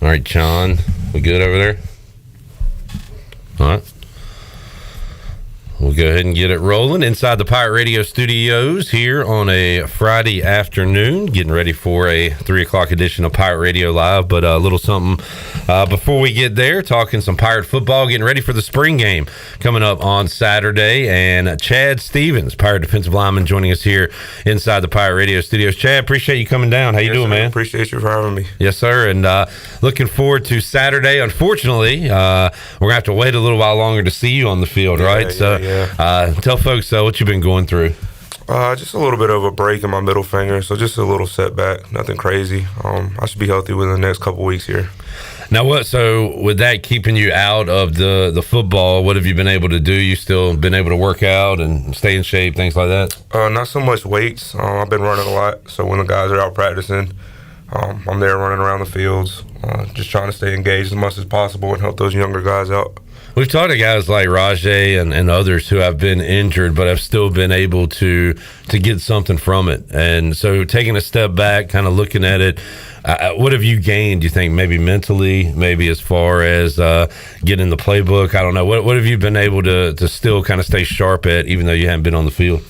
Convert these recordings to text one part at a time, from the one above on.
All right, John, we good over there? All right. We'll go ahead and get it rolling inside the Pirate Radio studios here on a Friday afternoon, getting ready for a 3 o'clock edition of Pirate Radio Live. But a little something before we get there, talking some Pirate football, getting ready for the spring game coming up on Saturday. And Chad Stevens, Pirate defensive lineman, joining us here inside the Pirate Radio studios. Chad, appreciate you coming down. How you doing, man? Appreciate you for having me. Yes, sir. And looking forward to Saturday. Unfortunately, we're going to have to wait a little while longer to see you on the field, right? Tell folks what you've been going through. Just a little bit of a break in my middle finger, so just a little setback, nothing crazy. I should be healthy within the next couple weeks here. Now, so with that keeping you out of the football, what have you been able to do? You still been able to work out and stay in shape, things like that? Not so much weights. I've been running a lot, so when the guys are out practicing, I'm there running around the fields, just trying to stay engaged as much as possible and help those younger guys out. We've talked to guys like Rajay and others who have been injured but have still been able to get something from it. And so taking a step back, kind of looking at it, what have you gained, do you think, maybe mentally, maybe as far as getting the playbook? I don't know. What have you been able to still kind of stay sharp at, even though you haven't been on the field?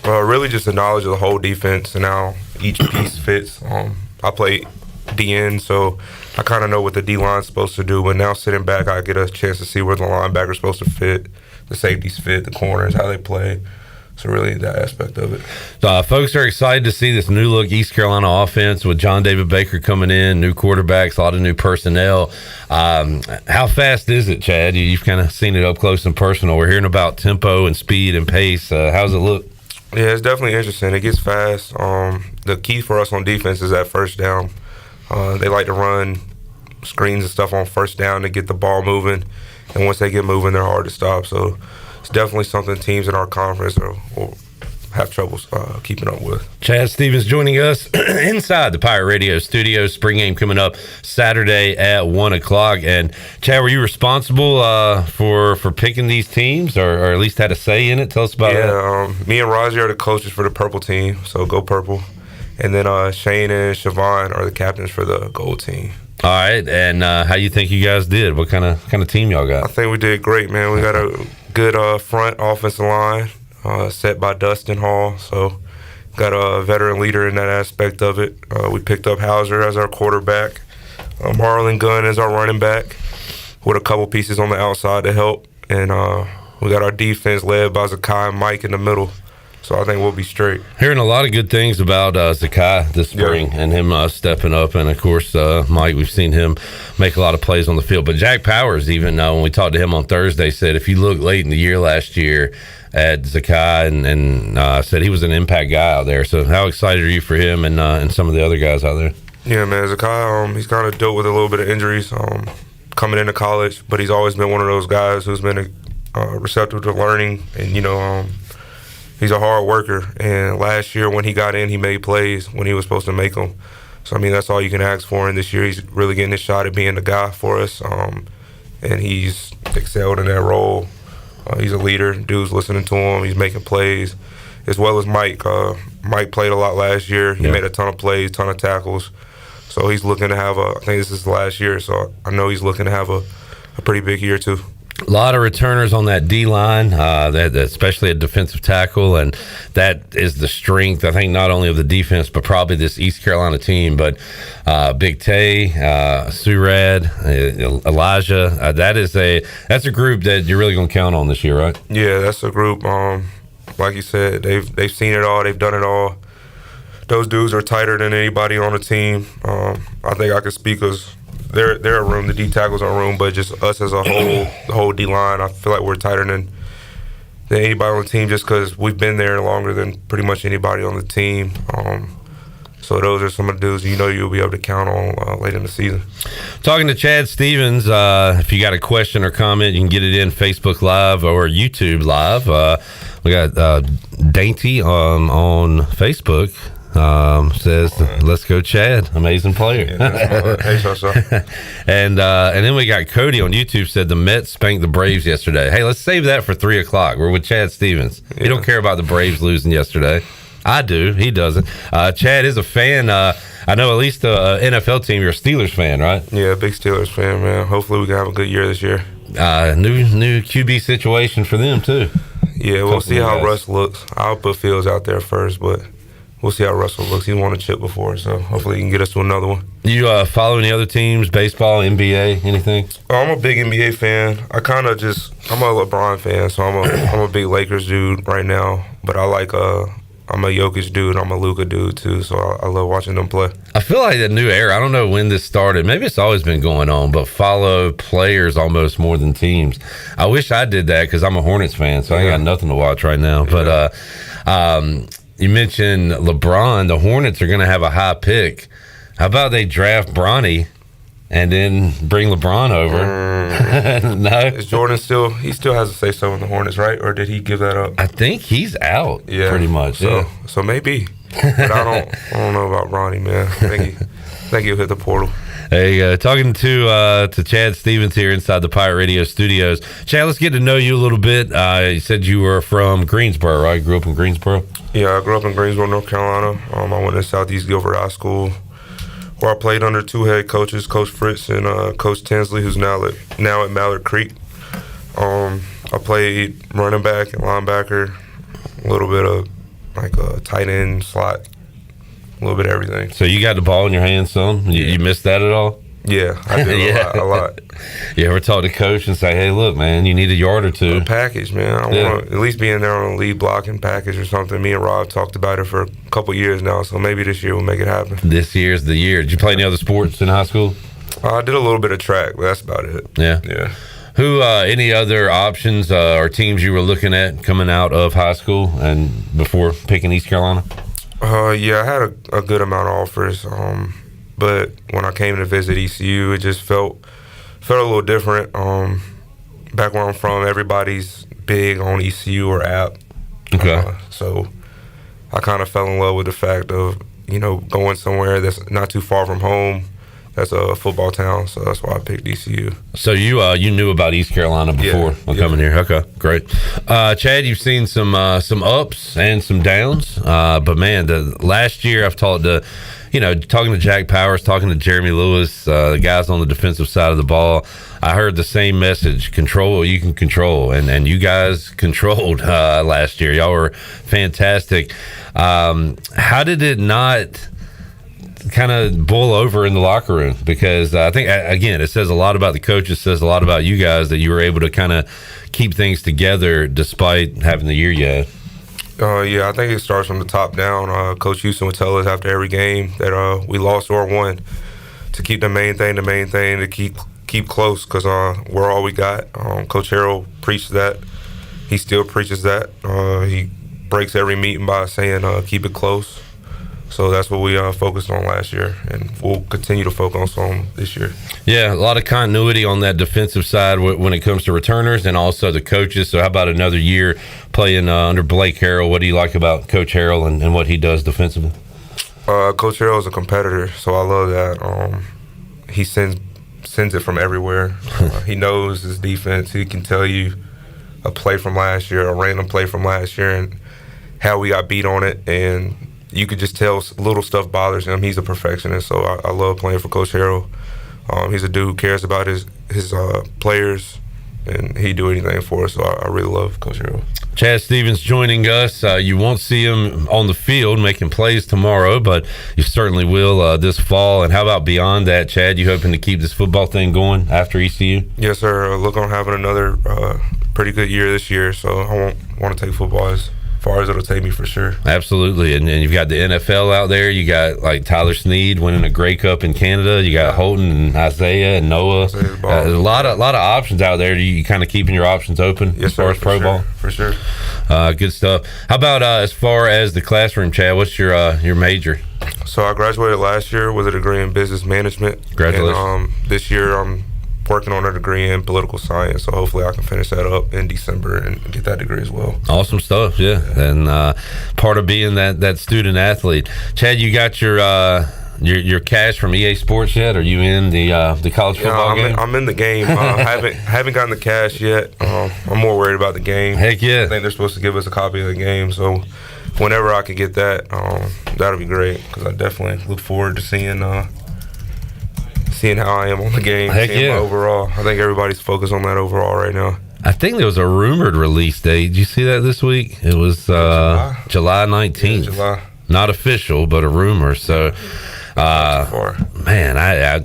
Really just the knowledge of the whole defense and how each piece fits. I play DN, so I kind of know what the D-line's supposed to do, but now sitting back, I get a chance to see where the linebacker's supposed to fit, the safeties fit, the corners, how they play. So really that aspect of it. Folks are excited to see this new look East Carolina offense with John David Baker coming in, new quarterbacks, a lot of new personnel. How fast is it, Chad? You've kind of seen it up close and personal. We're hearing about tempo and speed and pace. How's it look? Yeah, it's definitely interesting. It gets fast. The key for us on defense is that first down. They like to run screens and stuff on first down to get the ball moving, and once they get moving, they're hard to stop. So it's definitely something teams in our conference will have trouble keeping up with. Chad Stevens joining us inside the Pirate Radio studios. Spring game coming up Saturday at 1 o'clock. And Chad, were you responsible for picking these teams, or at least had a say in it? Tell us about that. Me and Raji are the coaches for the purple team, so go purple. And then Shane and Siobhan are the captains for the gold team. All right, and how you think you guys did? What kind of team y'all got? I think we did great, man. We got a good front offensive line set by Dustin Hall, so got a veteran leader in that aspect of it. We picked up Hauser as our quarterback, Marlon Gunn as our running back, with a couple pieces on the outside to help, and we got our defense led by Zakai and Mike in the middle. So I think we'll be straight. Hearing a lot of good things about Zakai this spring and him stepping up. And, of course, Mike, we've seen him make a lot of plays on the field. But Jack Powers, even when we talked to him on Thursday, said if you look late in the year last year at Zakai and said he was an impact guy out there. So how excited are you for him and some of the other guys out there? Yeah, man, Zakai, he's kind of dealt with a little bit of injuries coming into college, but he's always been one of those guys who's been receptive to learning and, he's a hard worker, and last year when he got in, he made plays when he was supposed to make them. So, I mean, that's all you can ask for. And this year he's really getting his shot at being the guy for us, and he's excelled in that role. He's a leader. Dude's listening to him. He's making plays, as well as Mike. Mike played a lot last year. He made a ton of plays, ton of tackles. So he's looking to have I think this is the last year, so I know he's looking to have a pretty big year too. A lot of returners on that D-line, that especially a defensive tackle, and that is the strength, I think, not only of the defense, but probably this East Carolina team. But Big Tay, Surad, Elijah, that's a group that you're really going to count on this year, right? Yeah, that's a group. Like you said, they've seen it all, they've done it all. Those dudes are tighter than anybody on the team. I think I could speak as they're a room, the D tackles are a room, but just us as a whole, the whole D line, I feel like we're tighter than anybody on the team just because we've been there longer than pretty much anybody on the team. So those are some of the dudes you'll be able to count on late in the season. Talking to Chad Stevens, if you got a question or comment, you can get it in Facebook Live or YouTube Live. We got Dainty on Facebook. Says, let's go Chad, amazing player. Yeah, and then we got Cody on YouTube, said the Mets spanked the Braves yesterday. Hey, let's save that for 3 o'clock. We're with Chad Stevens. You don't care about the Braves losing yesterday. I do. He doesn't. Chad is a fan. I know at least the NFL team, you're a Steelers fan, right? Yeah, big Steelers fan, man. Hopefully we can have a good year this year. New QB situation for them, too. Yeah, we'll see how Russ looks. I'll put Fields out there first, but we'll see how Russell looks. He's won a chip before, so hopefully he can get us to another one. You follow any other teams, baseball, NBA, anything? I'm a big NBA fan. I'm a LeBron fan, so I'm a big Lakers dude right now. But I'm a Jokic dude. I'm a Luka dude too, so I love watching them play. I feel like the new era, I don't know when this started. Maybe it's always been going on, but follow players almost more than teams. I wish I did that because I'm a Hornets fan, so I ain't got nothing to watch right now. Yeah. But you mentioned LeBron. The Hornets are going to have a high pick. How about they draft Bronny and then bring LeBron over? No, is Jordan he still has to say so in the Hornets, right? Or did he give that up? I think he's out. Yeah, pretty much. So maybe, but I don't know about Bronny, man. I think he'll hit the portal. There you go. Talking to Chad Stevens here inside the Pirate Radio studios. Chad, let's get to know you a little bit. You said you were from Greensboro, right? Grew up in Greensboro? Yeah, I grew up in Greensboro, North Carolina. I went to Southeast Guilford High School, where I played under two head coaches, Coach Fritz and Coach Tinsley, who's now at Mallard Creek. I played running back and linebacker, a little bit of like a tight end, slot, a little bit of everything. So you got the ball in your hands, son? You missed that at all? Yeah, I did a lot. You ever talk to coach and say, hey, look, man, you need a yard or two? A package, man. I want to at least be in there on a lead blocking package or something. Me and Rob talked about it for a couple years now, so maybe this year we'll make it happen. This year's the year. Did you play any other sports in high school? I did a little bit of track, but that's about it. Yeah. Who, any other options or teams you were looking at coming out of high school and before picking East Carolina? Yeah, I had a good amount of offers. But when I came to visit ECU, it just felt a little different. Back where I'm from, everybody's big on ECU or app. Okay. So I kind of fell in love with the fact of, going somewhere that's not too far from home. That's a football town, so that's why I picked ECU. So you knew about East Carolina before coming here. Okay, great. Chad, you've seen some ups and some downs, but man, the last year I've talked to, talking to Jack Powers, talking to Jeremy Lewis, the guys on the defensive side of the ball. I heard the same message: control what you can control, and you guys controlled last year. Y'all were fantastic. How did it not kind of boil over in the locker room? Because I think, again, it says a lot about the coaches, says a lot about you guys that you were able to kind of keep things together despite having the year yet. Yeah, I think it starts from the top down. Coach Houston would tell us after every game that we lost or won to keep the main thing, to keep close, because we're all we got. Coach Harrell preached that. He still preaches that. He breaks every meeting by saying keep it close. So that's what we focused on last year, and we'll continue to focus on this year. Yeah, a lot of continuity on that defensive side when it comes to returners and also the coaches. So how about another year playing under Blake Harrell? What do you like about Coach Harrell and what he does defensively? Coach Harrell is a competitor, so I love that. He sends it from everywhere. He knows his defense. He can tell you a play from last year, a random play from last year, and how we got beat on it, and you could just tell little stuff bothers him. He's a perfectionist, so I love playing for Coach Harrell. He's a dude who cares about his players, and he'd do anything for us, so I really love Coach Harrell. Chad Stevens joining us. You won't see him on the field making plays tomorrow, but you certainly will this fall. And how about beyond that, Chad? You hoping to keep this football thing going after ECU? Yes, sir. Look on having another pretty good year this year, so I want to take football as far as it'll take me for sure. Absolutely. And you've got the NFL out there. You got like Tyler Snead winning a Grey Cup in Canada. You got Holton and Isaiah and Noah. A lot of options out there. You kind of keeping your options open as far as pro ball? For sure. Good stuff. How about as far as the classroom, Chad? What's your major? So I graduated last year with a degree in business management. Congratulations. And this year I'm working on a degree in political science, so hopefully I can finish that up in December and get that degree as well. Awesome stuff, yeah. And part of being that student athlete. Chad, you got your cash from EA Sports yet? Are you in the college football game? I'm in the game. haven't gotten the cash yet. I'm more worried about the game. Heck yeah. I think they're supposed to give us a copy of the game, so whenever I can get that, that'll be great because I definitely look forward to seeing how I am on the game, Heck seeing yeah. my overall. I think everybody's focused on that overall right now. I think there was a rumored release date. Did you see that this week? It was July 19th. Yeah, July. Not official, but a rumor. So, man,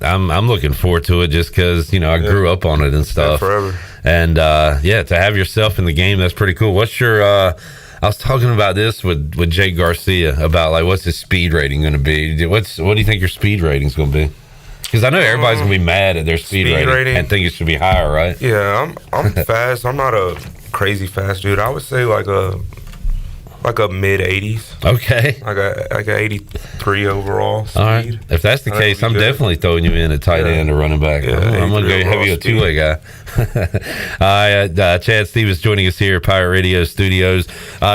I'm looking forward to it just because I grew up on it and stuff. Yeah, forever. And to have yourself in the game, that's pretty cool. What's your? I was talking about this with Jake Garcia about like what's his speed rating going to be? What do you think your speed rating is going to be? Because I know everybody's gonna be mad at their speed rating and think it should be higher, right? Yeah, I'm fast. I'm not a crazy fast dude. I would say like a mid 80s. Okay. Like a 83 overall speed. All right. If that's the case, I'm definitely throwing you in at tight end or running back. Yeah, I'm gonna go have you a two-way guy. Chad Stevens joining us here at Pirate Radio Studios.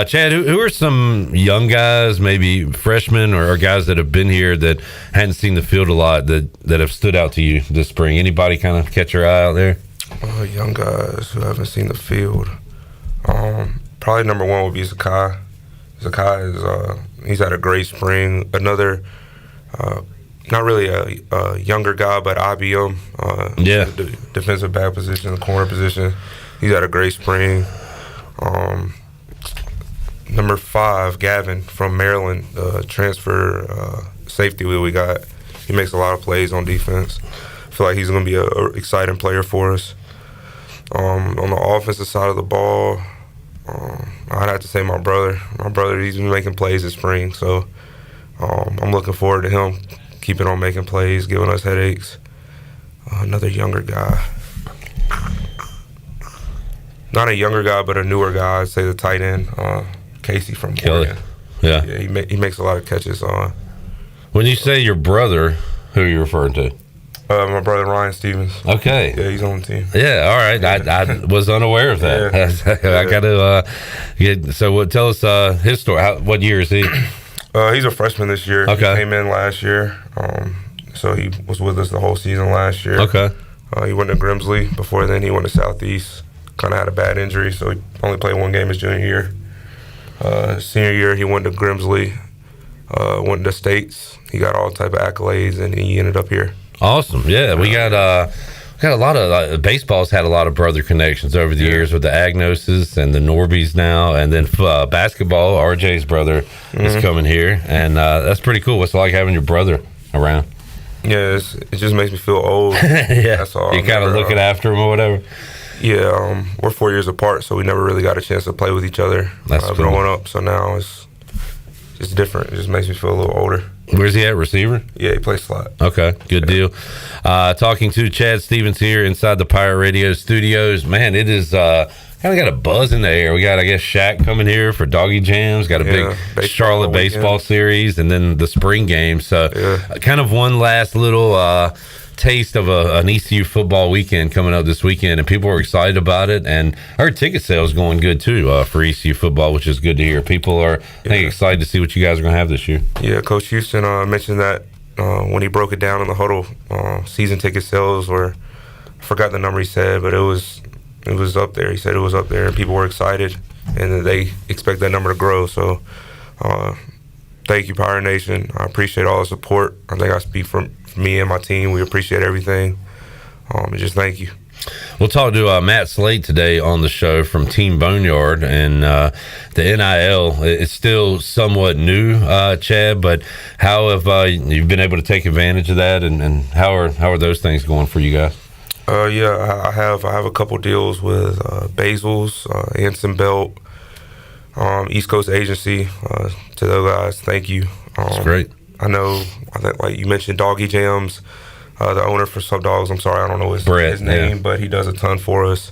Chad, who are some young guys, maybe freshmen or guys that have been here that hadn't seen the field a lot that have stood out to you this spring? Anybody kind of catch your eye out there? Young guys who haven't seen the field. Probably number one would be Zakai. Zakai is he's had a great spring. Another, not really a younger guy, but IBM. The defensive back position, the corner position. He's had a great spring. Number 5, Gavin from Maryland, transfer safety we got. He makes a lot of plays on defense. I feel like he's going to be an exciting player for us. On the offensive side of the ball, I'd have to say my brother. My brother, he's been making plays this spring, so I'm looking forward to him keeping on making plays, giving us headaches. Another younger guy. Not a younger guy, but a newer guy. I'd say the tight end, Casey from Oregon. Yeah, he makes a lot of catches. When you say your brother, who are you referring to? My brother Ryan Stevens. Okay. Yeah, he's on the team. Yeah, all right. I was unaware of that. Yeah. I got to get. So, tell us his story. What year is he? He's a freshman this year. Okay. He came in last year, so he was with us the whole season last year. Okay. He went to Grimsley. Before then, he went to Southeast. Kind of had a bad injury, so he only played one game his junior year. Senior year, he went to Grimsley, went to States. He got all type of accolades, and he ended up here. Awesome. Yeah, we got a lot of baseball's had a lot of brother connections over the years with the Agnoses and the Norbies now, and then basketball. RJ's brother is coming here, and that's pretty cool. What's it like having your brother around? Yeah, it just makes me feel old. Yeah, that's all. You kind of looking after him or whatever. Yeah, we're 4 years apart, so we never really got a chance to play with each other growing up. So now it's different. It just makes me feel a little older. Where's he at? Receiver? Yeah, he plays slot. Okay, good deal. Talking to Chad Stevens here inside the Pirate Radio Studios. Man, it is kind of got a buzz in the air. We got, I guess, Shaq coming here for Doggy Jams. Got a big Charlotte baseball series, and then the spring game. So, kind of one last little taste of an ECU football weekend coming up this weekend, and people are excited about it. And I heard ticket sales going good too for ECU football, which is good to hear. People are, I think, excited to see what you guys are going to have this year. Yeah, Coach Houston mentioned that when he broke it down in the huddle. Season ticket sales were, I forgot the number he said, but it was up there. He said it was up there, and people were excited, and that they expect that number to grow. So, thank you, Pirate Nation. I appreciate all the support. I think I speak for me and my team. We appreciate everything. And just thank you. We'll talk to Matt Slate today on the show from Team Boneyard, and the NIL is still somewhat new, Chad. But how have you been able to take advantage of that, and how are those things going for you guys? Yeah, I have a couple deals with Basil's, Anson Belt, East Coast Agency. To those guys, thank you. That's great. I think like you mentioned Doggy Jams, the owner for Sub Dogs. I'm sorry, I don't know his name, but he does a ton for us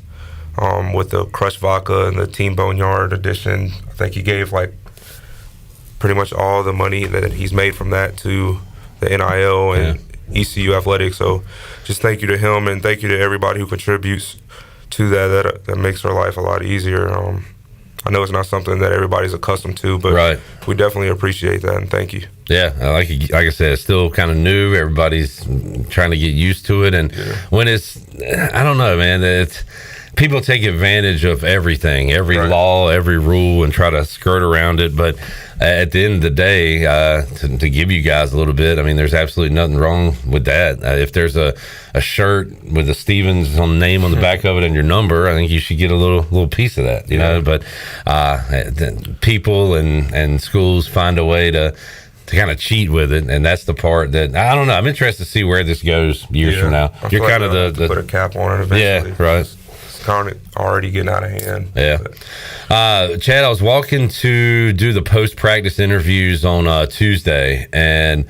with the Crushed Vodka and the Team Boneyard edition. I think he gave like pretty much all the money that he's made from that to the NIL and ECU athletics. So just thank you to him, and thank you to everybody who contributes to that. That makes our life a lot easier. I know it's not something that everybody's accustomed to, but we definitely appreciate that, and thank you. Yeah, like I said, it's still kind of new. Everybody's trying to get used to it, and when it's, I don't know, man, people take advantage of everything, every law, every rule, and try to skirt around it. But at the end of the day, to give you guys a little bit, I mean, there's absolutely nothing wrong with that. If there's a shirt with the Stevens name on the back of it and your number, I think you should get a little piece of that, you know. But people and schools find a way to kind of cheat with it, and that's the part that I don't know. I'm interested to see where this goes years from now. You're kind of the put a cap on it eventually. Yeah, right. It's kind of already getting out of hand. Yeah. Chad, I was walking to do the post-practice interviews on Tuesday, and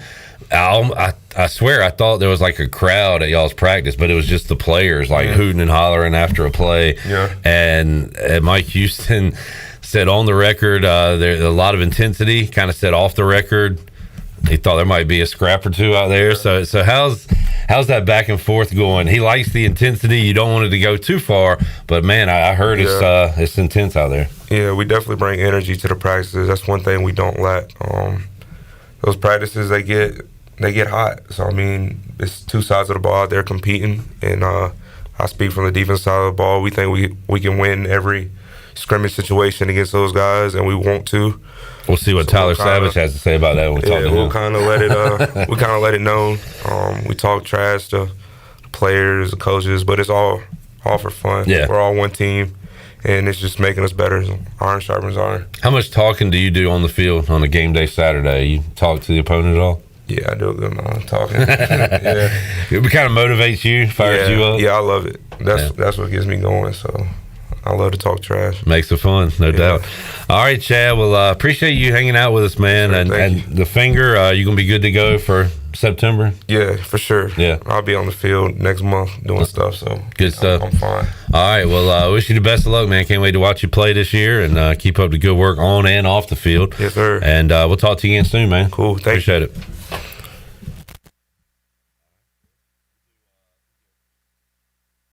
I swear I thought there was like a crowd at y'all's practice, but it was just the players like hooting and hollering after a play. Yeah. And Mike Houston said on the record there's a lot of intensity, kind of said off the record he thought there might be a scrap or two out there. So how's that back and forth going? He likes the intensity. You don't want it to go too far, but man, I heard it's intense out there. Yeah, we definitely bring energy to the practices. That's one thing we don't lack. Those practices, they get hot. So I mean, it's two sides of the ball out there competing, and I speak from the defense side of the ball. We think we can win every scrimmage situation against those guys, and we want to. We'll see what Tyler Savage has to say about that when we talk to him. We'll kind of let it known. We talk trash to the players, the coaches, but it's all for fun. Yeah. We're all one team, and it's just making us better. Iron sharpens iron. How much talking do you do on the field on a game day Saturday? You talk to the opponent at all? Yeah, I do a good amount of talking. Yeah. It kind of motivates you, fires you up? Yeah, I love it. That's what gets me going, so I love to talk trash. Makes it fun, no doubt. All right, Chad. Well, appreciate you hanging out with us, man. Sure, and the finger, you going to be good to go for September? Yeah, for sure. Yeah. I'll be on the field next month doing stuff, so good stuff. I'm fine. All right. Well, I wish you the best of luck, man. Can't wait to watch you play this year, and keep up the good work on and off the field. Yes, sir. And we'll talk to you again soon, man. Cool. Appreciate it.